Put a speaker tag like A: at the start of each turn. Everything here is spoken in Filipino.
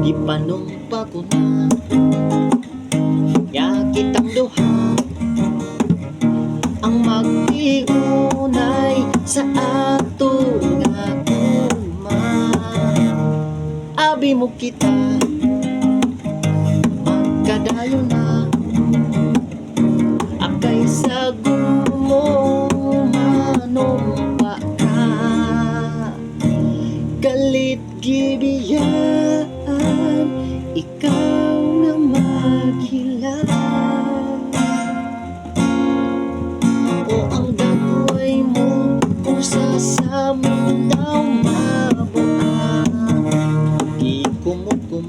A: Ipanumpa ko na ya kitang duha ang mag-iunay sa ato nga kuma. Abi mo kita magkadayo na